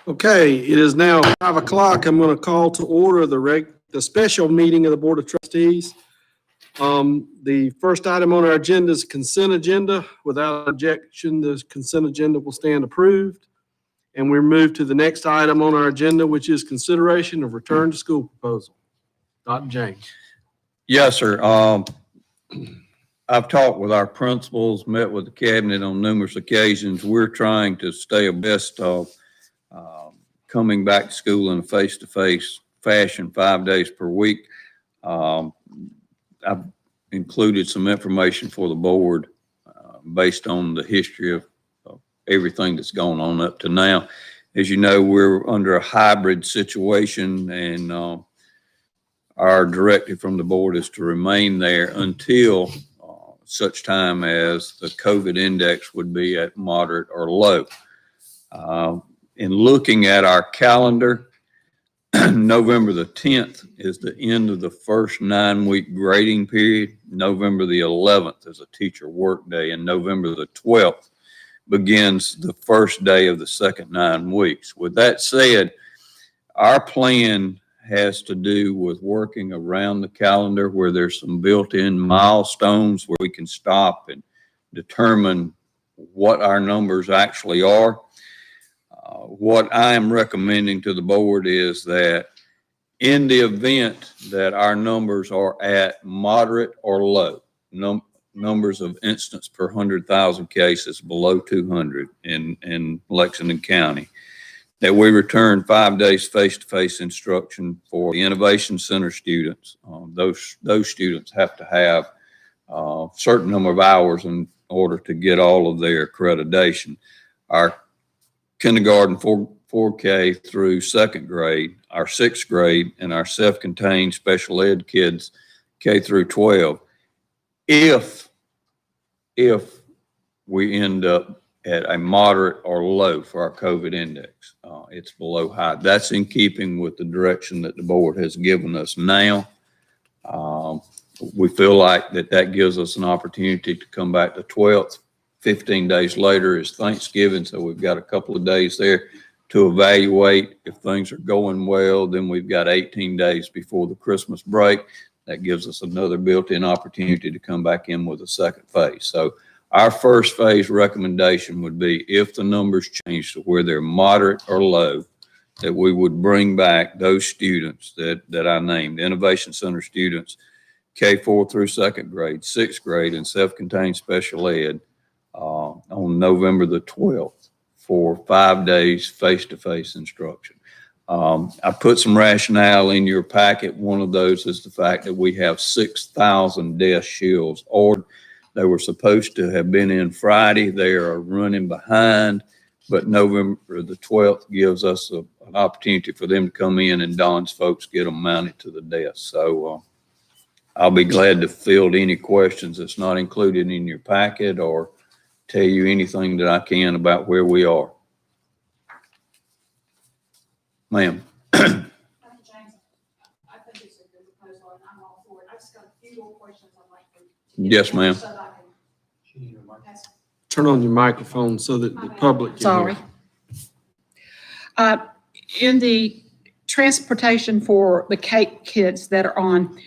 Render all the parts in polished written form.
Okay, it is now 5 o'clock. I'm going to call to order the special meeting of the Board of Trustees. The first item on our agenda is consent agenda. Without objection, the consent agenda will stand approved. And we move to the next item on our agenda, which is consideration of return to school proposal. Dr. James. Yes, sir. I've talked with our principals, met with the cabinet on numerous occasions. We're trying to stay abreast of coming back to school in a face-to-face fashion 5 days per week. I've included some information for the board based on the history of everything that's gone on up to now. As you know, we're under a hybrid situation, and our directive from the board is to remain there until such time as the COVID index would be at moderate or low. In looking at our calendar, November the 10th is the end of the first 9-week grading period. November the 11th is a teacher work day, and November the 12th begins the first day of the second 9 weeks. With that said, our plan has to do with working around the calendar where there's some built-in milestones where we can stop and determine what our numbers actually are. What I am recommending to the board is that in the event that our numbers are at moderate or low, numbers of incidents per 100,000 cases below 200 in Lexington County, that we return 5 days face-to-face instruction for the Innovation Center students. Those students have to have a certain number of hours in order to get all of their accreditation. Our kindergarten 4K through second grade, our 6th grade, and our self-contained special ed kids K through 12. If we end up at a moderate or low for our COVID index, it's below high. That's in keeping with the direction that the board has given us now. We feel like that gives us an opportunity to come back the 12th. 15 days later is Thanksgiving, so we've got a couple of days there to evaluate. If things are going well, then we've got 18 days before the Christmas break. That gives us another built-in opportunity to come back in with a second phase. So our first phase recommendation would be, if the numbers change to where they're moderate or low, that we would bring back those students that I named, Innovation Center students, K4 through second grade, 6th grade, and self-contained special ed, on November the 12th for 5 days face-to-face instruction. I put some rationale in your packet. One of those is the fact that we have 6,000 desk shields ordered. They were supposed to have been in Friday. They are running behind, but November the 12th gives us an opportunity for them to come in, and Don's folks get them mounted to the desk. So I'll be glad to field any questions that's not included in your packet, or tell you anything that I can about where we are. Ma'am. Dr. James, I think it's a good proposal, and I'm all for it. I just got a few more questions I'd like to. Yes, ma'am. So that I can ask. Turn on your microphone so that the public can Sorry. hear. In the transportation for the CAPE kids that are on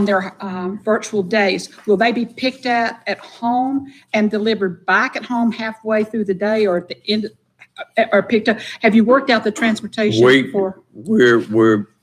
their virtual days, will they be picked at home and delivered back at home halfway through the day, or at the end, or picked up? Have you worked out the transportation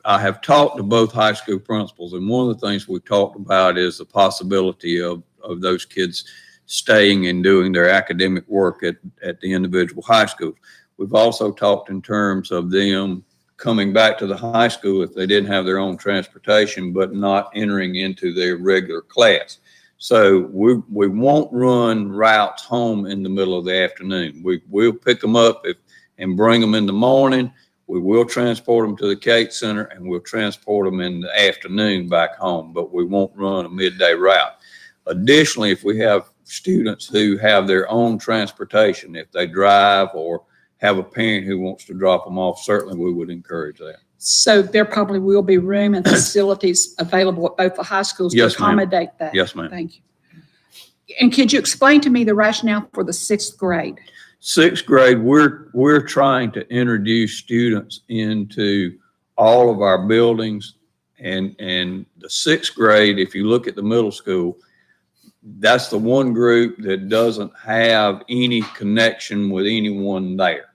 I have talked to both high school principals, and one of the things we've talked about is the possibility of those kids staying and doing their academic work at the individual high schools. We've also talked in terms of them coming back to the high school if they didn't have their own transportation, but not entering into their regular class. So we won't run routes home in the middle of the afternoon. We'll pick them up and bring them in the morning. We will transport them to the CAPE Center, and we'll transport them in the afternoon back home, but we won't run a midday route. Additionally, if we have students who have their own transportation, if they drive or have a parent who wants to drop them off, certainly we would encourage that. So there probably will be room and facilities available at both the high schools to accommodate that. Yes, ma'am. Thank you. And could you explain to me the rationale for the 6th grade? Sixth grade, we're trying to introduce students into all of our buildings. And the sixth grade, if you look at the middle school, that's the one group that doesn't have any connection with anyone there.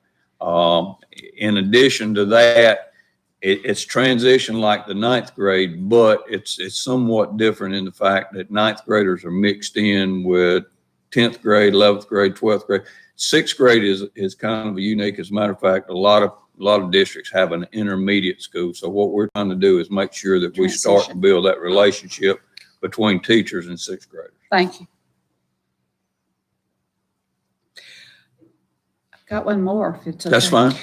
In addition to that, it's transitioned like the ninth grade, but it's somewhat different in the fact that ninth graders are mixed in with 10th grade, 11th grade, 12th grade. Sixth grade is kind of unique. As a matter of fact, a lot of districts have an intermediate school. So what we're trying to do is make sure that we start to build that relationship between teachers and sixth graders. Thank you. I've got one more, if it's okay. That's fine.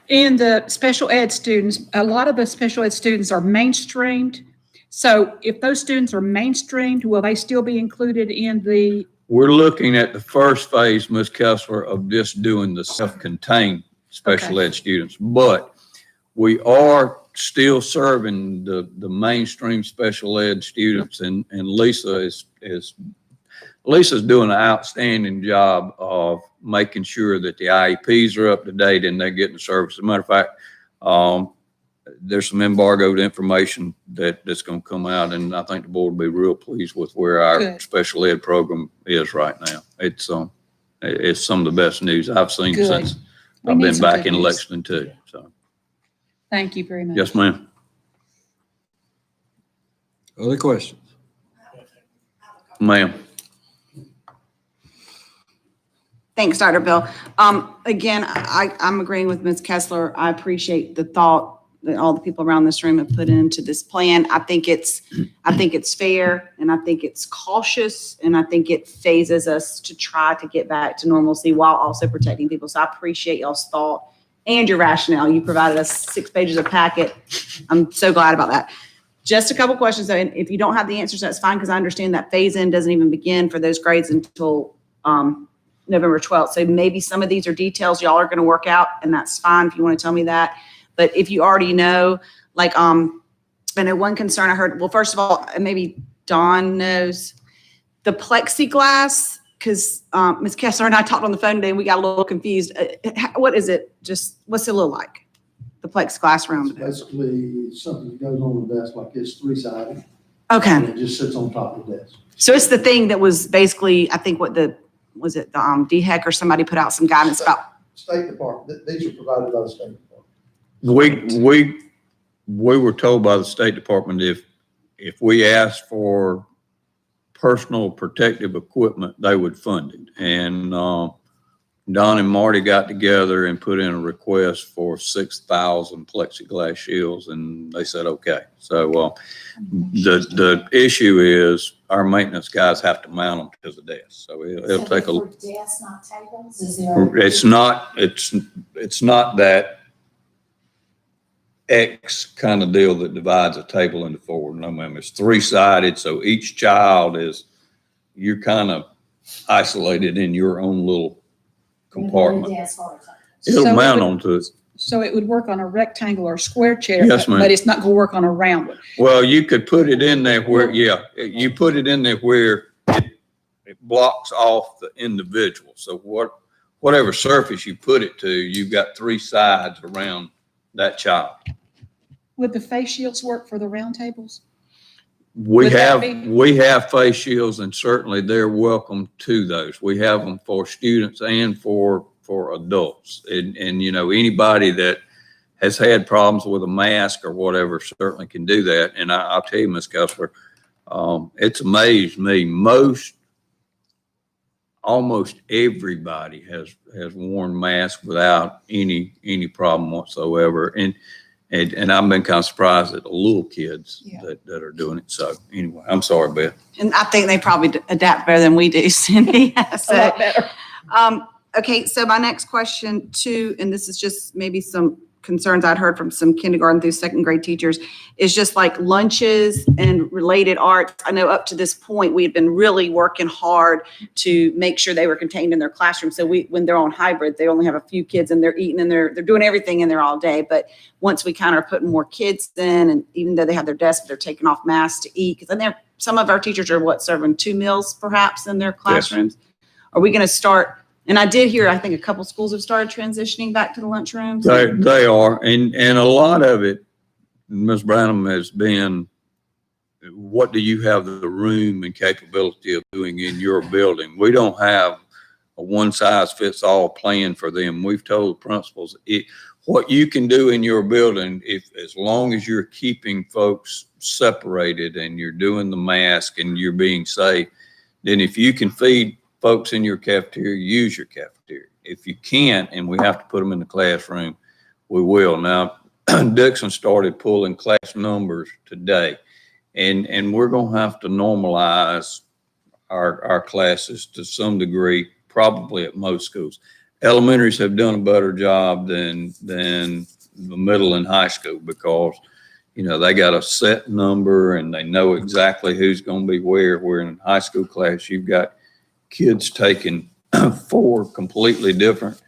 In the special ed students, a lot of the special ed students are mainstreamed. So if those students are mainstreamed, will they still be included in the? We're looking at the first phase, Ms. Kessler, of just doing the self-contained special ed students, but we are still serving the mainstream special ed students, and Lisa's doing an outstanding job of making sure that the IEPs are up to date and they're getting the service. As a matter of fact, there's some embargoed information that's going to come out, and I think the board will be real pleased with where our special ed program is right now. It's some of the best news I've seen since I've been back in Lexington too. So, thank you very much. yes, ma'am. Other questions? Ma'am. Thanks, Dr. Bill. Again, I'm agreeing with Ms. Kessler. I appreciate the thought that all the people around this room have put into this plan. I think it's fair, and I think it's cautious, and I think it phases us to try to get back to normalcy while also protecting people. So I appreciate y'all's thought and your rationale. You provided us 6 pages of packet. I'm so glad about that. Just a couple questions though, and if you don't have the answers, that's fine, because I understand that phase-in doesn't even begin for those grades until November 12th. So maybe some of these are details y'all are going to work out, and that's fine if you want to tell me that. But if you already know, like, I know one concern I heard, well, first of all, and maybe Dawn knows, the plexiglass, because Ms. Kessler and I talked on the phone today and we got a little confused. What is it? Just, what's it look like? The plexiglass round? It's basically something that goes on the desk, like it's 3-sided. Okay. And it just sits on top of the desk. So it's the thing that was basically, I think was it the DHEC or somebody put out some guidance about? State Department, these are provided by the State Department. We were told by the State Department if we asked for personal protective equipment, they would fund it. And Don and Marty got together and put in a request for 6,000 plexiglass shields, and they said okay. So the issue is our maintenance guys have to mount them to the desk. So it'll take a. Desks, not tables? It's not that X kind of deal that divides a table into 4. No, ma'am, it's 3-sided. So each child you're kind of isolated in your own little compartment. It'll mount onto it. So it would work on a rectangle or a square chair. Yes, ma'am. But it's not going to work on a round one. Well, you could put it in there where, you put it in there where it blocks off the individual. So whatever surface you put it to, you've got 3 sides around that child. Would the face shields work for the round tables? We Would that be- have face shields, and certainly they're welcome to those. We have them for students and for adults. And you know, anybody that has had problems with a mask or whatever certainly can do that. And I'll tell you, Ms. Kessler, it's amazed me. Almost everybody has worn masks without any problem whatsoever. And I've been kind of surprised at the little kids that are doing it. So anyway, I'm sorry, Beth. And I think they probably adapt better than we do, Cindy. So, A lot better. Okay, so my next question too, and this is just maybe some concerns I'd heard from some kindergarten through 2nd grade teachers, is just like lunches and related arts. I know up to this point, we had been really working hard to make sure they were contained in their classroom. So when they're on hybrid, they only have a few kids and they're eating and they're doing everything in there all day. But once we kind of are putting more kids in, and even though they have their desks, they're taking off masks to eat. Because then some of our teachers are serving 2 meals perhaps in their classrooms. Yes. Are we going to start And I did hear, I think a couple schools have started transitioning back to the lunchrooms. They are, and a lot of it, Ms. Branham, has been, what do you have the room and capability of doing in your building? We don't have a one-size-fits-all plan for them. We've told principals, what you can do in your building, as long as you're keeping folks separated and you're doing the mask and you're being safe, then if you can feed folks in your cafeteria, use your cafeteria. If you can't, and we have to put them in the classroom, we will. Now, Dixon started pulling class numbers today, and we're going to have to normalize our classes to some degree, probably at most schools. Elementaries have done a better job than the middle and high school because, they got a set number and they know exactly who's going to be where. Where in high school class, you've got kids taking 4 completely different,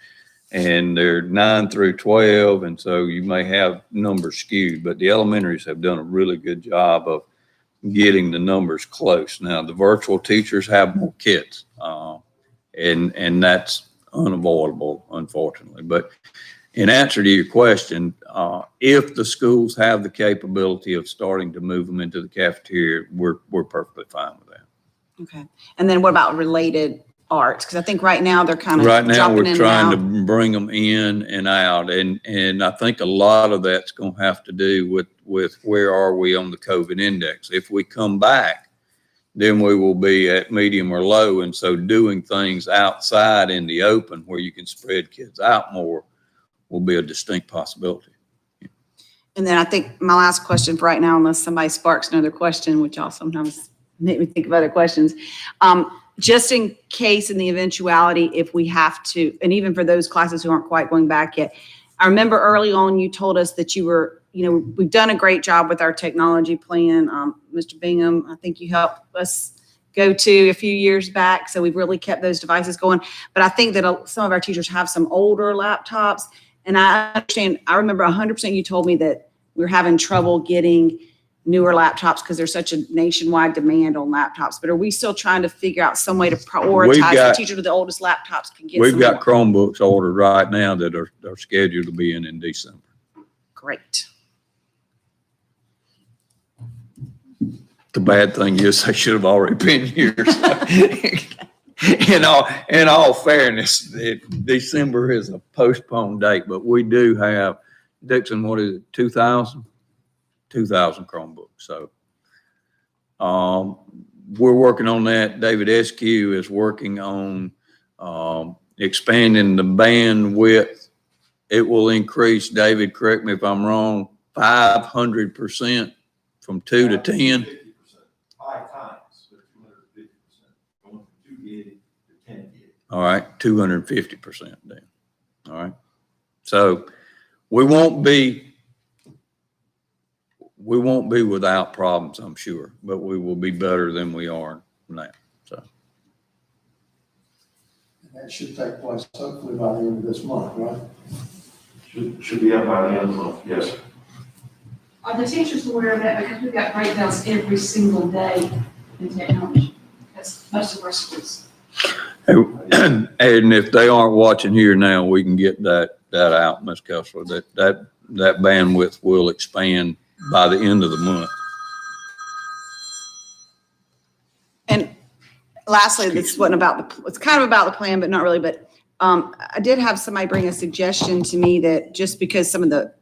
and they're 9 through 12. And so you may have numbers skewed, but the elementaries have done a really good job of getting the numbers close. Now, the virtual teachers have more kids, and that's unavoidable, unfortunately. But in answer to your question, if the schools have the capability of starting to move them into the cafeteria, we're perfectly fine with that. Okay. And then what about related arts? Because I think right now they're kind of Right now, dropping in we're and trying out. to bring them in and out, and I think a lot of that's going to have to do with where are we on the COVID index. If we come back, then we will be at medium or low, and so doing things outside in the open where you can spread kids out more will be a distinct possibility. And then I think my last question for right now, unless somebody sparks another question, which y'all sometimes make me think of other questions, just in case in the eventuality, if we have to, and even for those classes who aren't quite going back yet, I remember early on you told us that you were, we've done a great job with our technology plan. Mr. Bingham, I think you helped us go to a few years back. So we've really kept those devices going. But I think that some of our teachers have some older laptops. And I understand, I remember 100% you told me that we're having trouble getting newer laptops because there's such a nationwide demand on laptops. But are we still trying to figure out some way to prioritize the teachers with the oldest laptops can get We've got more? Chromebooks ordered right now that are scheduled to be in December. Great. The bad thing is they should have already been here. In all fairness, December is a postponed date, but we do have, Dixon, what is it, 2,000 Chromebooks. So we're working on that. David Eskew is working on expanding the bandwidth. It will increase, David, correct me if I'm wrong, 500% from 2 to 10. 5 times, they're 250%, going from 2 gig to 10 gig. All right, 250% then. All right. So we won't be without problems, I'm sure, but we will be better than we are now. So And that should take place hopefully by the end of this month, right? Should be up by the end of the month, yes. Are the teachers aware of that? Because we've got breakdowns every single day in technology. That's most of our schools. and if they aren't watching here now, we can get that out, Ms. Kessler, that bandwidth will expand by the end of the month. And lastly, this wasn't about it's kind of about the plan, but not really. But I did have somebody bring a suggestion to me that just because some of the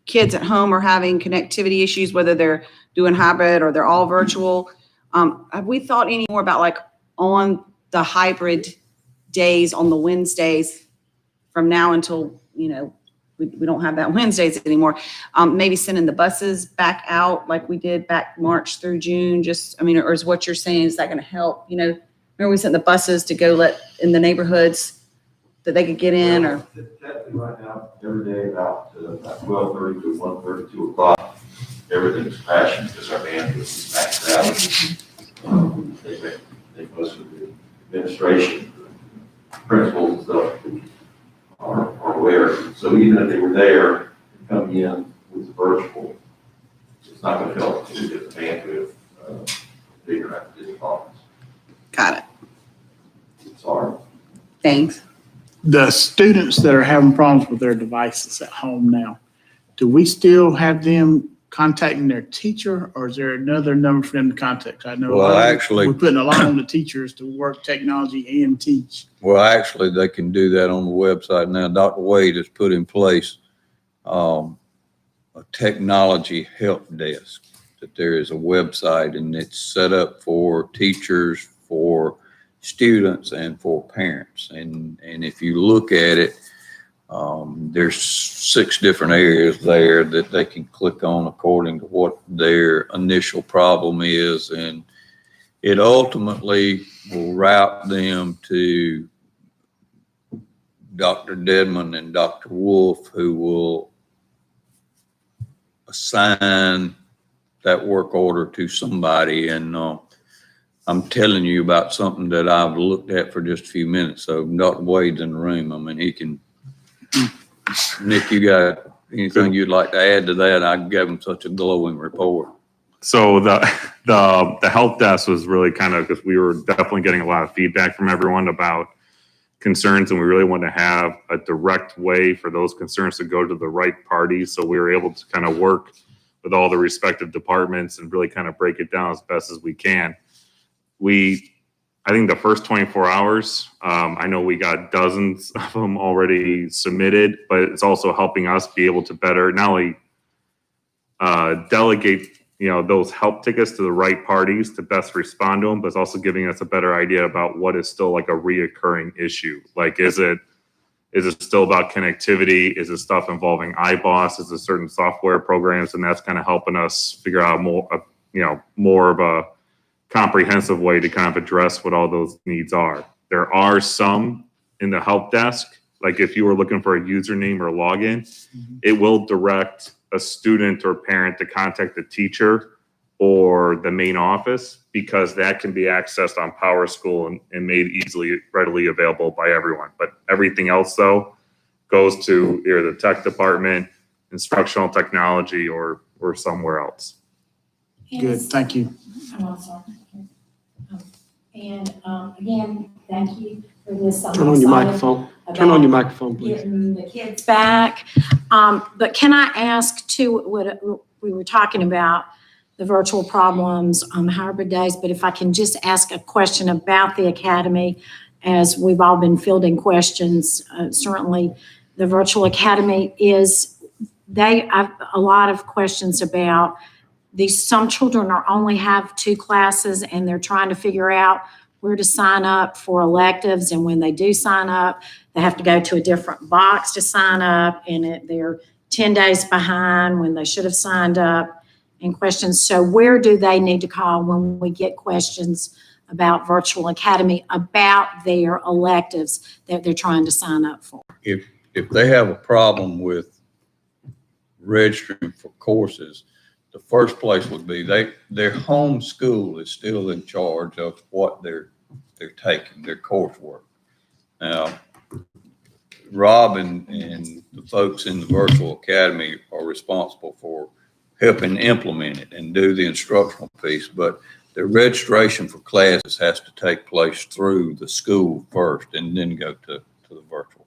kids at home are having connectivity issues, whether they're doing hybrid or they're all virtual, have we thought any more about like on the hybrid days on the Wednesdays from now until, we don't have that Wednesdays anymore, maybe sending the buses back out like we did back March through June, or is what you're saying, is that going to help? Remember we sent the buses to go let in the neighborhoods that they could get in, or? Technically right now, every day about 12:30 to 1:30, 2 o'clock, everything's crashing because our bandwidth is maxed out. They most of the administration, principals and stuff are aware. So even if they were there and coming in with the virtual, it's not going to help to get the bandwidth figure out the problems. Got it. Sorry. Thanks. The students that are having problems with their devices at home now, do we still have them contacting their teacher, or is there another number for them to contact? I know a Well, lot of- actually- we're putting a lot on the teachers to work technology and teach. Well, actually, they can do that on the website now. Dr. Wade has put in place a technology help desk, that there is a website and it's set up for teachers, for students, and for parents. And if you look at it, there's 6 different areas there that they can click on according to what their initial problem is. And it ultimately will route them to Dr. Dedman and Dr. Wolf, who will assign that work order to somebody. And I'm telling you about something that I've looked at for just a few minutes. So Dr. Wade's in the room. I mean, he can. Nick, you got anything you'd like to add to that? I gave him such a glowing report. So the help desk was really kind of, because we were definitely getting a lot of feedback from everyone about concerns, and we really wanted to have a direct way for those concerns to go to the right parties. So we were able to kind of work with all the respective departments and really kind of break it down as best as we can. I think the first 24 hours, I know we got dozens of them already submitted, but it's also helping us be able to better not only delegate, those help tickets to the right parties to best respond to them, but it's also giving us a better idea about what is still like a reoccurring issue. Like, is it still about connectivity? Is it stuff involving iBoss? Is it certain software programs? And that's kind of helping us figure out more of a comprehensive way to kind of address what all those needs are. There are some in the help desk, like if you were looking for a username or login, it will direct a student or parent to contact the teacher or the main office, because that can be accessed on PowerSchool and made readily available by everyone. But everything else, though, goes to either the tech department, instructional technology, or somewhere else. Good, thank you. I'm sorry. And again, thank you for this. I'm Turn on your excited microphone. Turn on your microphone, please. Getting the kids back. But can I ask too, what we were talking about, the virtual problems on hybrid days, but if I can just ask a question about the academy, as we've all been fielding questions, certainly the virtual academy I've a lot of questions about some children only have 2 classes and they're trying to figure out where to sign up for electives. And when they do sign up, they have to go to a different box to sign up, and they're 10 days behind when they should have signed up, and questions. So where do they need to call when we get questions about Virtual Academy, about their electives that they're trying to sign up for? If they have a problem with registering for courses, the first place would be their home school is still in charge of what they're taking, their coursework. Now, Rob and the folks in the Virtual Academy are responsible for helping implement it and do the instructional piece, but the registration for classes has to take place through the school first and then go to the virtual.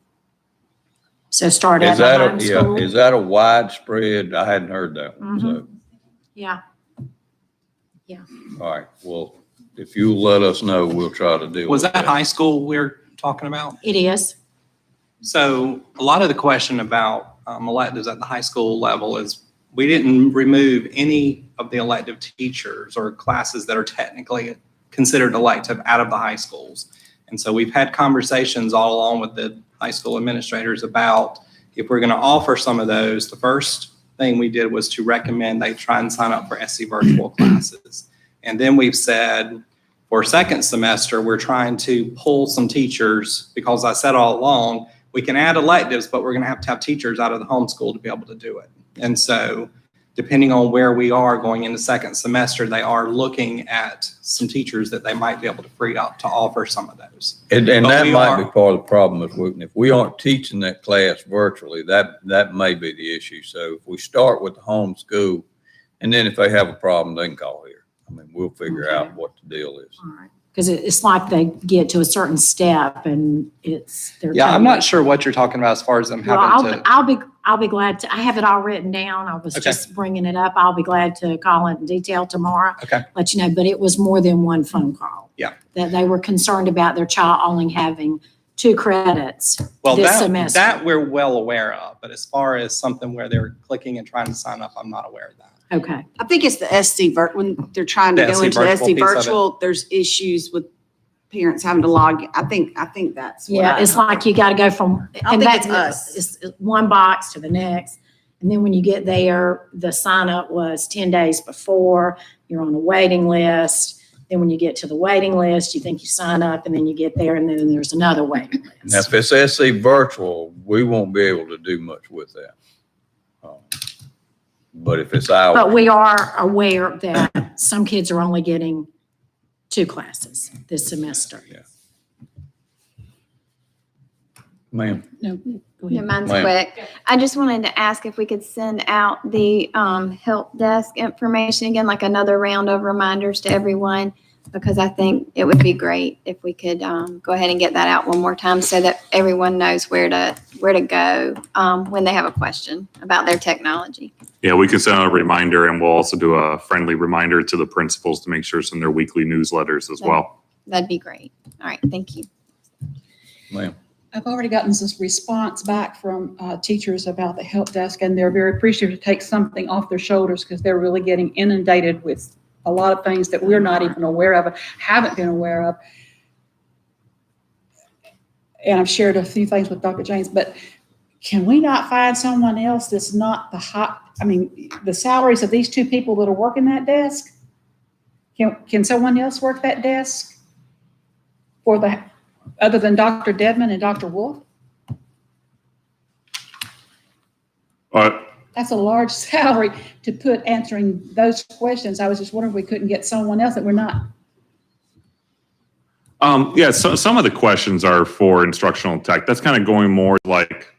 So start at the home school? Is that a widespread? I hadn't heard that one. So, Yeah. all right. Well, if you'll let us know, we'll try to deal Was with that high school we're talking about? It is. So a lot of the question about electives at the high school level is we didn't remove any of the elective teachers or classes that are technically considered elective out of the high schools. And so we've had conversations all along with the high school administrators about if we're going to offer some of those, the first thing we did was to recommend they try and sign up for SC virtual classes. And then we've said for second semester, we're trying to pull some teachers, because I said all along, we can add electives, but we're going to have teachers out of the homeschool to be able to do it. And so depending on where we are going into second semester, they are looking at some teachers that they might be able to free up to offer some of those. And But that we might be are- part of the problem if we aren't teaching that class virtually, that may be the issue. So if we start with the home school, and then if they have a problem, they can call here. I mean, we'll figure out what the deal is. All right. Because it's like they get to a certain step and they're. Yeah, I'm totally- not sure what you're talking about as far as them Well, having to. I'll be glad to, I have it all written down. I was Okay. just bringing it up. I'll be glad to call in detail tomorrow. Okay. Let you know, but it was more than one phone call. Yeah. That they were concerned about their child only having 2 credits Well, this semester. that we're well aware of, but as far as something where they're clicking and trying to sign up, I'm not aware of that. Okay. I think it's the when they're trying to The go SC into the virtual SC piece of it. virtual, there's issues with parents having to log. I think that's what Yeah, it's like you got to go from. I and think that- it's us. It's one box to the next. And then when you get there, the sign up was 10 days before, you're on a waiting list. Then when you get to the waiting list, you think you sign up and then you get there and then there's another waiting Now, list. if it's SC virtual, we won't be able to do much with that. But if it's But ours, we are aware that some kids are only getting 2 classes this semester. ma'am, No, go Yeah, ahead. mine's Ma'am. quick. I just wanted to ask if we could send out the help desk information again, like another round of reminders to everyone, because I think it would be great if we could go ahead and get that out one more time so that everyone knows where to go when they have a question about their technology. Yeah, we can send out a reminder, and we'll also do a friendly reminder to the principals to make sure it's in their weekly newsletters as well. That'd be great. All right, thank you. ma'am. I've already gotten this response back from teachers about the help desk, and they're very appreciative to take something off their shoulders because they're really getting inundated with a lot of things that we're not even aware of, haven't been aware of. And I've shared a few things with Dr. James, but can we not find someone else that's not the salaries of these 2 people that are working that desk? Can someone else work that desk other than Dr. Dedman and Dr. Wolf? That's a large salary to put answering those questions. I was just wondering if we couldn't get someone else that we're not. Yeah, so some of the questions are for instructional tech. That's kind of going more like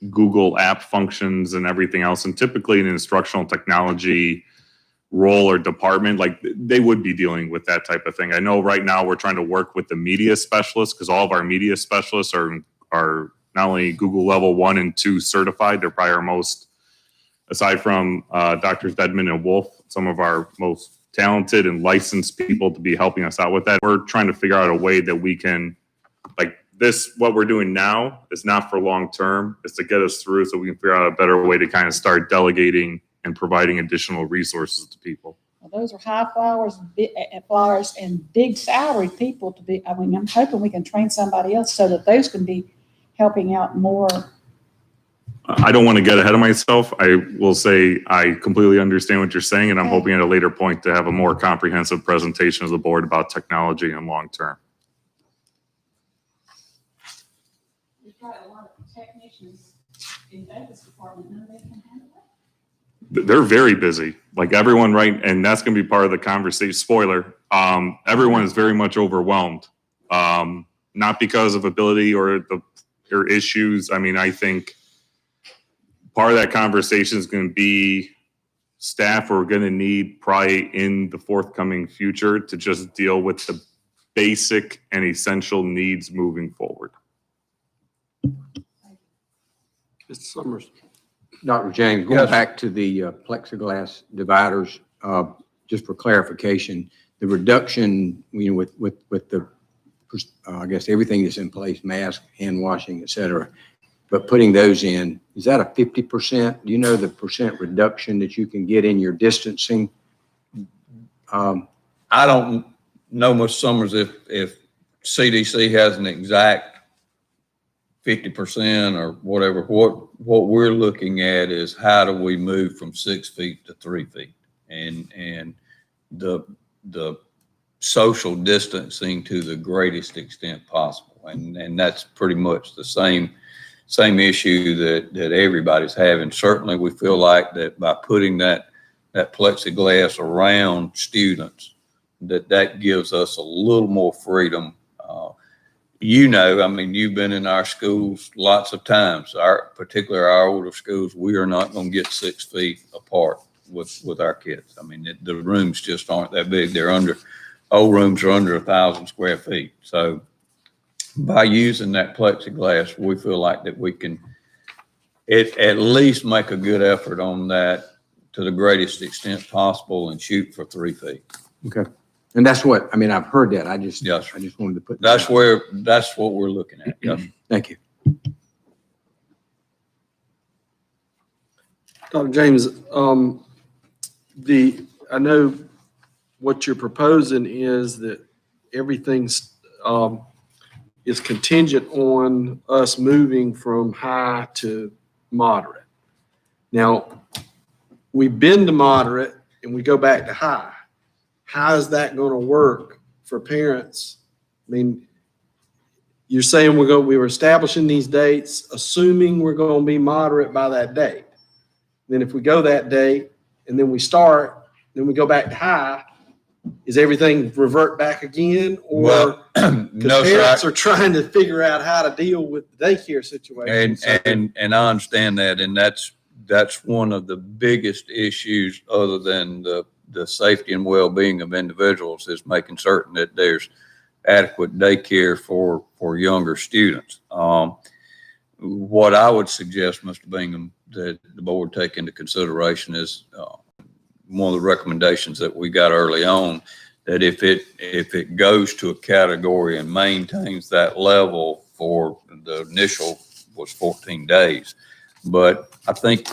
Google app functions and everything else. And typically an instructional technology role or department, like they would be dealing with that type of thing. I know right now we're trying to work with the media specialists because all of our media specialists are not only Google level 1 and 2 certified, they're probably our most, aside from Drs. Dedman and Wolf, some of our most talented and licensed people to be helping us out with that. We're trying to figure out a way that we can, like this, what we're doing now is not for long term, it's to get us through so we can figure out a better way to kind of start delegating and providing additional resources to people. Well, those are high flyers and big salary people to be. I mean, I'm hoping we can train somebody else so that those can be helping out more. I don't want to get ahead of myself. I will say I completely understand what you're saying, and I'm hoping at a later point to have a more comprehensive presentation of the board about technology and long term. We've got a lot of technicians in Davis department. None of them can handle it. They're very busy, like everyone, right? And that's going to be part of the conversation. Spoiler, everyone is very much overwhelmed, not because of ability or issues. I mean, I think part of that conversation is going to be staff we're going to need probably in the forthcoming future to just deal with the basic and essential needs moving forward. Mr. Summers. Dr. James, going Yes. back to the plexiglass dividers, just for clarification, the reduction, with the, I guess, everything that's in place, mask, hand washing, et cetera, but putting those in, is that a 50%? Do you know the percent reduction that you can get in your distancing? I don't know, Mr. Summers, if CDC has an exact 50% or whatever. What we're looking at is how do we move from 6 feet to 3 feet, and the social distancing to the greatest extent possible, and that's pretty much the same issue that everybody's having. Certainly, we feel like that by putting that plexiglass around students, that gives us a little more freedom. I mean, you've been in our schools lots of times, particularly our older schools, we are not going to get 6 feet apart with our kids. I mean, the rooms just aren't that big. They're under old rooms are under 1,000 square feet. So by using that plexiglass, we feel like that we can at least make a good effort on that to the greatest extent possible and shoot for 3 feet. Okay. And that's what, I mean, I've heard that. I just Yes, sir. wanted to put. That's that out. that's what we're looking at. Yes, sir. Thank you. Dr. James, I know what you're proposing is that everything's, is contingent on us moving from high to moderate. Now, we've been to moderate and we go back to high. How is that going to work for parents? I mean, you're saying we were establishing these dates, assuming we're going to be moderate by that date. Then if we go that day and then we start, then we go back to high, is everything revert back again? Or Well, because no, parents sir. are trying to figure out how to deal with the daycare situation. And I understand that, and that's one of the biggest issues, other than the safety and well-being of individuals, is making certain that there's adequate daycare for younger students. What I would suggest, Mr. Bingham, that the board take into consideration is one of the recommendations that we got early on, that if it goes to a category and maintains that level for the initial was 14 days. But I think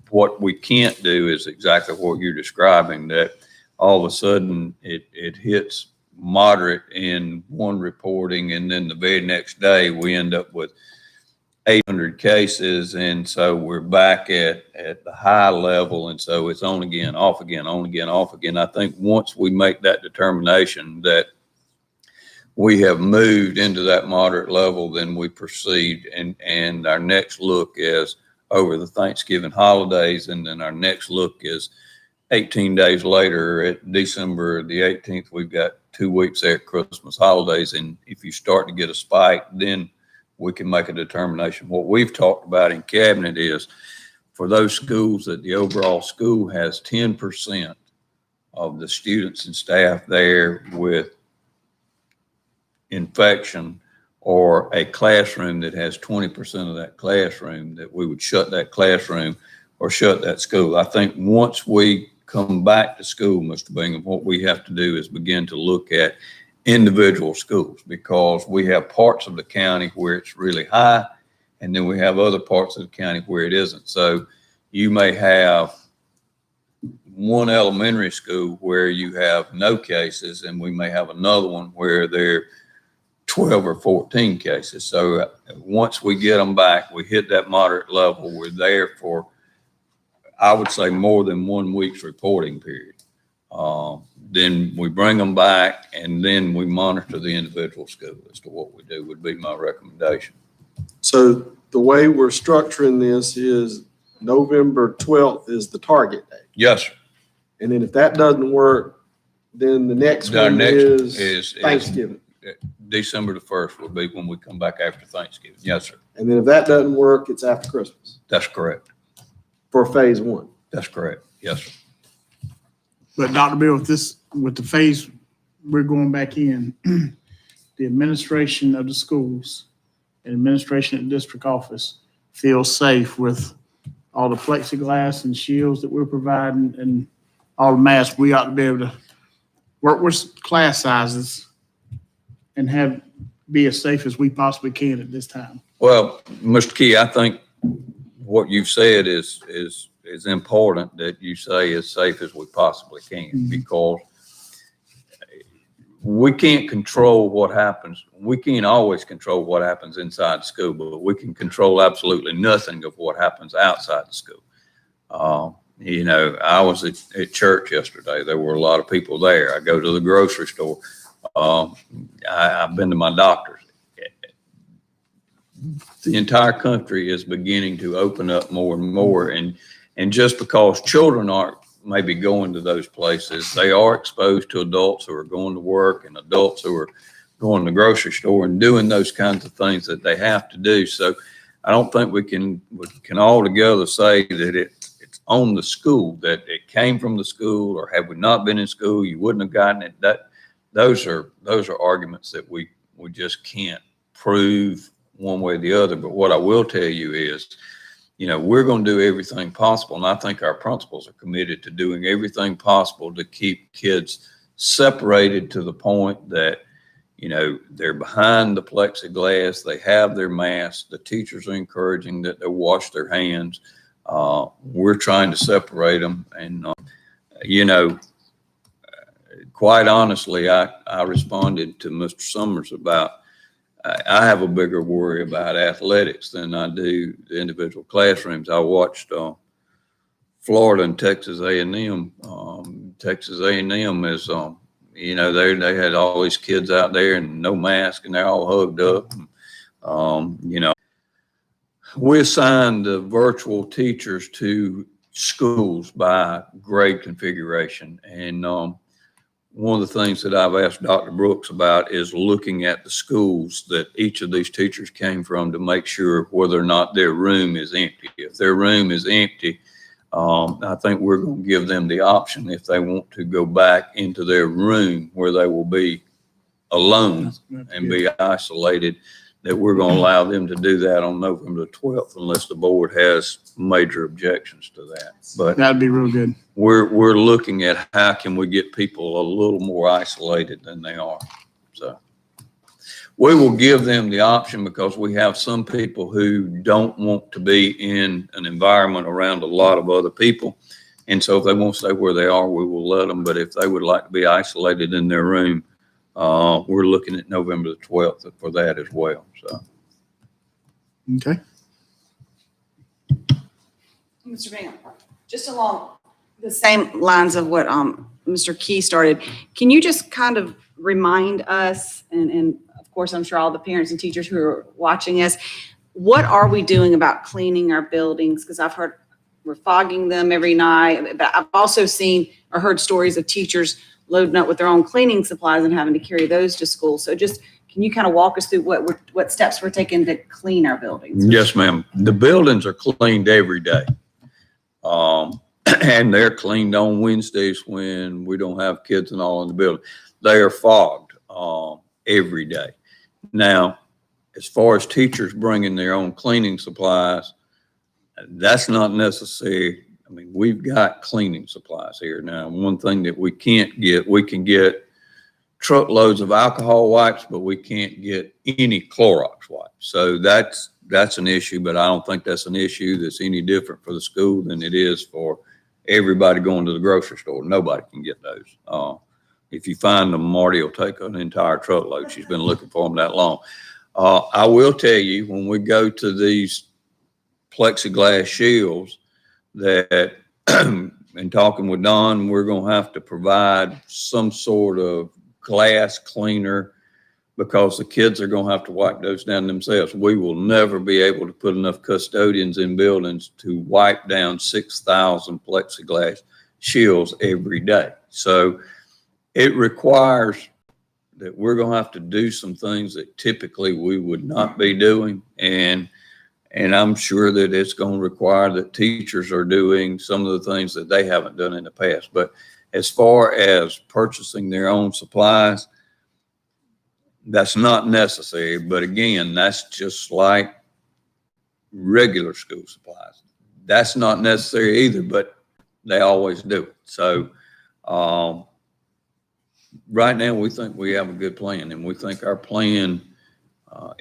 what we can't do is exactly what you're describing, that all of a sudden it hits moderate in one reporting, and then the very next day we end up with 800 cases, and so we're back at the high level, and so it's on again, off again, on again, off again. I think once we make that determination that we have moved into that moderate level, then we proceed, and our next look is over the Thanksgiving holidays, and then our next look is 18 days later at December the 18th. We've got 2 weeks there at Christmas holidays, and if you start to get a spike, then we can make a determination. What we've talked about in cabinet is for those schools that the overall school has 10% of the students and staff there with infection, or a classroom that has 20% of that classroom, that we would shut that classroom or shut that school. I think once we come back to school, Mr. Bingham, what we have to do is begin to look at individual schools, because we have parts of the county where it's really high, and then we have other parts of the county where it isn't. So you may have one elementary school where you have no cases, and we may have another one where there are 12 or 14 cases. So once we get them back, we hit that moderate level, we're there for, I would say, more than 1 week's reporting period. Then we bring them back, and then we monitor the individual school as to what we do, would be my recommendation. So the way we're structuring this is November 12th is the target date. Yes, sir. And then if that doesn't work, then the next Our one next is Thanksgiving. December the 1st will be when we come back after Thanksgiving. Yes, sir. And then if that doesn't work, it's after Christmas That's correct. for phase one. That's correct. Yes, sir. But Dr. Bill, with the phase we're going back in, the administration of the schools and administration at the district office feels safe with all the plexiglass and shields that we're providing and all the masks. We ought to be able to work with class sizes and be as safe as we possibly can at this time. Well, Mr. Key, I think what you've said is important, that you say as safe as we possibly can, because we can't control what happens. We can't always control what happens inside the school, but we can control absolutely nothing of what happens outside the school. I was at church yesterday. There were a lot of people there. I go to the grocery store. I've been to my doctor's. The entire country is beginning to open up more and more, and just because children aren't maybe going to those places, they are exposed to adults who are going to work and adults who are going to the grocery store and doing those kinds of things that they have to do. So I don't think we can all together say that it's on the school, that it came from the school, or had we not been in school, you wouldn't have gotten it. those are arguments that we just can't prove one way or the other. But what I will tell you is, we're going to do everything possible. And I think our principals are committed to doing everything possible to keep kids separated to the point that, they're behind the plexiglass, they have their masks, the teachers are encouraging that they wash their hands. We're trying to separate them. And, quite honestly, I responded to Mr. Summers about, I have a bigger worry about athletics than I do the individual classrooms. I watched Florida and Texas A&M. Texas A&M is, they had all these kids out there and no mask, and they're all hugged up. We assigned the virtual teachers to schools by grade configuration. And one of the things that I've asked Dr. Brooks about is looking at the schools that each of these teachers came from to make sure whether or not their room is empty. If their room is empty, I think we're going to give them the option, if they want to go back into their room where they will be alone and be isolated, that we're going to allow them to do that on November the 12th, unless the board has major objections to that. But That'd be real good. we're looking at how can we get people a little more isolated than they are. So we will give them the option, because we have some people who don't want to be in an environment around a lot of other people. And so if they won't stay where they are, we will let them. But if they would like to be isolated in their room, we're looking at November the 12th for that as well. So. Okay. Mr. Bingham, just along the same lines of what Mr. Key started, can you just kind of remind us, and of course, I'm sure all the parents and teachers who are watching us, what are we doing about cleaning our buildings? Because I've heard we're fogging them every night, but I've also seen or heard stories of teachers loading up with their own cleaning supplies and having to carry those to school. So just, can you kind of walk us through what steps we're taking to clean our buildings? Yes, ma'am. The buildings are cleaned every day. And they're cleaned on Wednesdays when we don't have kids and all in the building. They are fogged every day. Now, as far as teachers bringing their own cleaning supplies, that's not necessary. I mean, we've got cleaning supplies here. Now, one thing that we can't get, we can get truckloads of alcohol wipes, but we can't get any Clorox wipes. So that's an issue, but I don't think that's an issue that's any different for the school than it is for everybody going to the grocery store. Nobody can get those. If you find them, Marty will take an entire truckload. She's been looking for them that long. I will tell you, when we go to these plexiglass shields, that in talking with Don, we're going to have to provide some sort of glass cleaner, because the kids are going to have to wipe those down themselves. We will never be able to put enough custodians in buildings to wipe down 6,000 plexiglass shields every day. So it requires that we're going to have to do some things that typically we would not be doing. And I'm sure that it's going to require that teachers are doing some of the things that they haven't done in the past. But as far as purchasing their own supplies, that's not necessary. But again, that's just like regular school supplies. That's not necessary either, but they always do it. So right now, we think we have a good plan, and we think our plan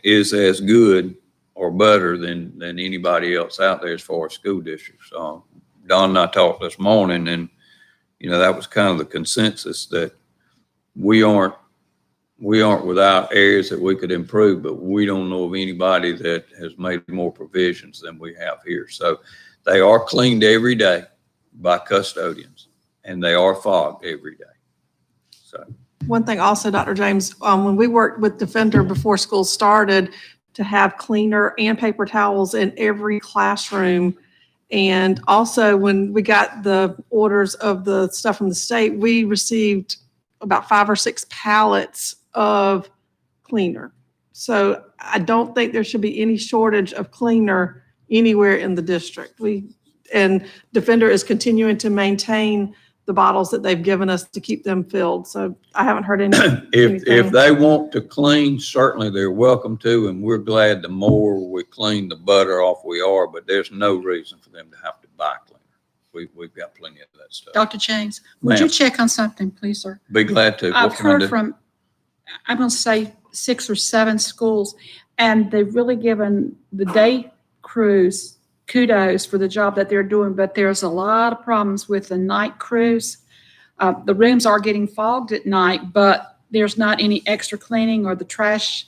is as good or better than anybody else out there as far as school districts. Don and I talked this morning, and that was kind of the consensus, that we aren't without areas that we could improve, but we don't know of anybody that has made more provisions than we have here. So they are cleaned every day by custodians, and they are fogged every day. So one thing also, Dr. James, when we worked with Defender before school started, to have cleaner and paper towels in every classroom. And also when we got the orders of the stuff from the state, we received about 5 or 6 pallets of cleaner. So I don't think there should be any shortage of cleaner anywhere in the district. And Defender is continuing to maintain the bottles that they've given us to keep them filled. So I haven't heard anything. If they want to clean, certainly they're welcome to, and we're glad the more we clean, the better off we are, but there's no reason for them to have to buy cleaner. We've got plenty of that stuff. Dr. James, would you Ma'am. check on something, please, sir? Be glad to. I've What can I heard do? from, I'm going to say 6 or 7 schools, and they've really given the day crews kudos for the job that they're doing, but there's a lot of problems with the night crews. The rooms are getting fogged at night, but there's not any extra cleaning, or the trash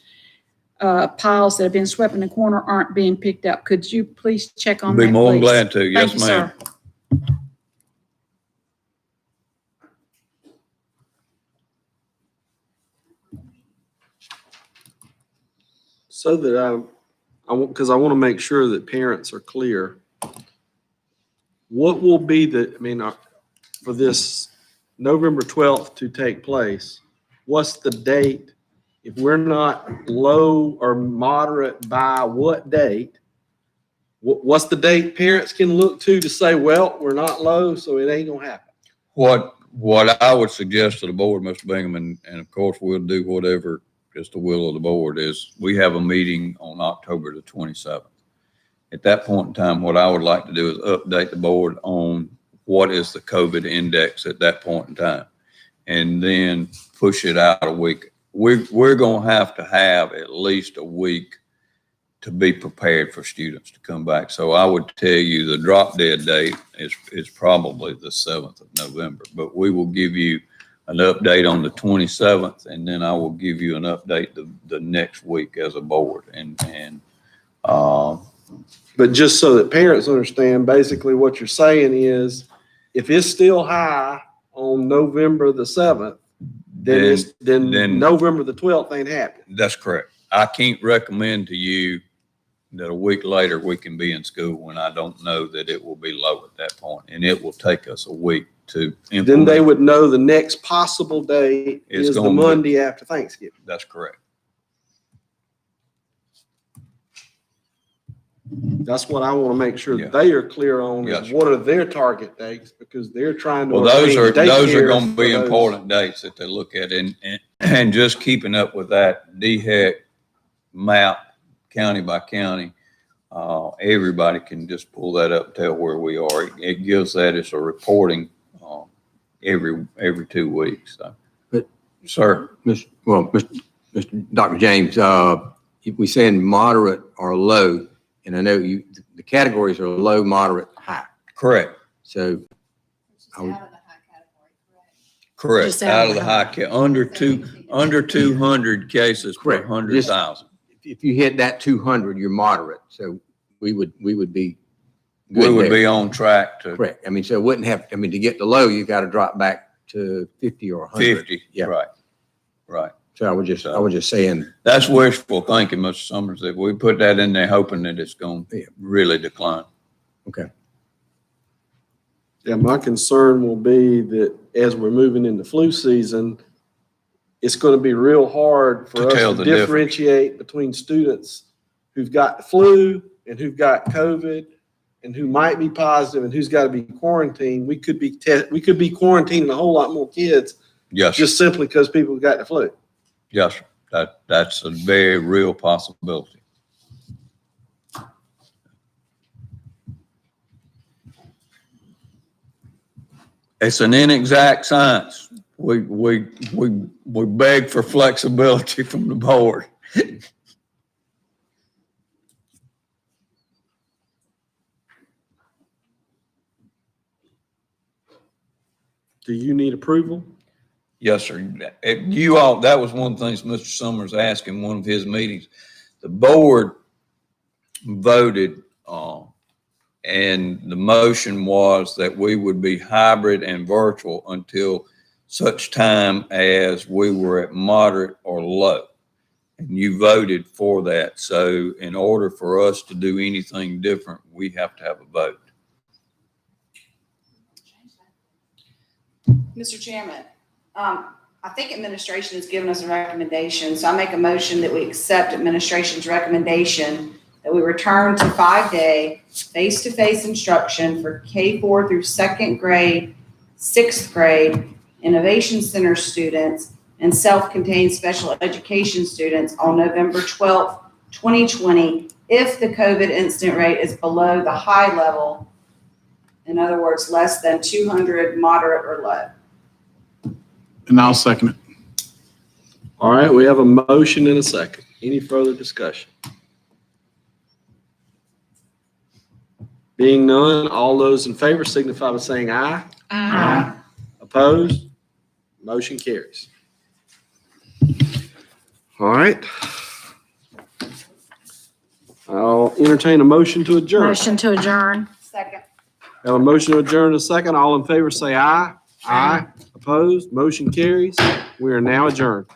piles that have been swept in the corner aren't being picked up. Could you please check on that, Be more than please? glad to. Thank Yes, you, ma'am. sir. So that because I want to make sure that parents are clear. What will be for this November 12th to take place, what's the date? If we're not low or moderate by what date? What's the date parents can look to say, well, we're not low, so it ain't gonna happen? What I would suggest to the board, Mr. Bingham, and of course we'll do whatever is the will of the board, is we have a meeting on October the 27th. At that point in time, what I would like to do is update the board on what is the COVID index at that point in time, and then push it out a week. We're going to have at least a week to be prepared for students to come back. So I would tell you the drop dead date is probably the 7th of November, but we will give you an update on the 27th, and then I will give you an update the next week as a board. But just so that parents understand, basically what you're saying is, if it's still high on November the 7th, then November the 12th ain't happening. That's correct. I can't recommend to you that a week later we can be in school when I don't know that it will be low at that point, and it will take us a week to implement. Then they would know the next possible day It's is the gonna be- Monday after Thanksgiving. That's correct. That's what I want to make sure Yeah. they are clear on, Yes, is sir. what are their target dates, because they're trying to. Well, those are arrange going to daycares be for those. important dates that they look at, and just keeping up with that DHEC map, county by county. Everybody can just pull that up and tell where we are. It gives that as a reporting every 2 weeks. So. But- Sir, Mr. Dr. James, we saying moderate or low, and I know the categories are low, moderate, high. correct, So I would, correct. Just Out of the high under 200 cases per Correct. 100,000. if you hit that 200, you're moderate. So we would be We good would there. be on track to Correct. I mean, so it wouldn't have, I mean, to get to low, you got to drop back to 50 or 100. 50. Yeah. Right. So I was just saying, That's wishful thinking, Mr. Summers, that we put that in there hoping that it's going to really decline. okay. Yeah, my concern will be that as we're moving into flu season, it's going to be real hard To for us tell to the difference. differentiate between students who've got the flu and who've got COVID and who might be positive and who's got to be quarantined. We could be quarantining a whole lot more kids Yes, sir. just simply because people got the flu. Yes, sir. That's a very real possibility. It's an inexact science. We beg for flexibility from the board. Do you need approval? Yes, sir. That was one of the things Mr. Summers asked in one of his meetings. The board voted, and the motion was that we would be hybrid and virtual until such time as we were at moderate or low. And you voted for that. So in order for us to do anything different, we have to have a vote. Mr. Chairman, I think administration has given us a recommendation, so I make a motion that we accept administration's recommendation that we return to 5-day face-to-face instruction for K4 through second grade sixth grade, Innovation Center students, and self-contained special education students on November 12th, 2020, if the COVID incident rate is below the high level, in other words, less than 200, moderate, or low. And I'll second it. All right, we have a motion and a second. Any further discussion? Being none, all those in favor signify by saying aye. Aye. Opposed? Motion carries. All right. I'll entertain a motion to adjourn. Motion to adjourn. Second. Have a motion to adjourn in a second. All in favor say aye. Aye. Opposed? Motion carries. We are now adjourned.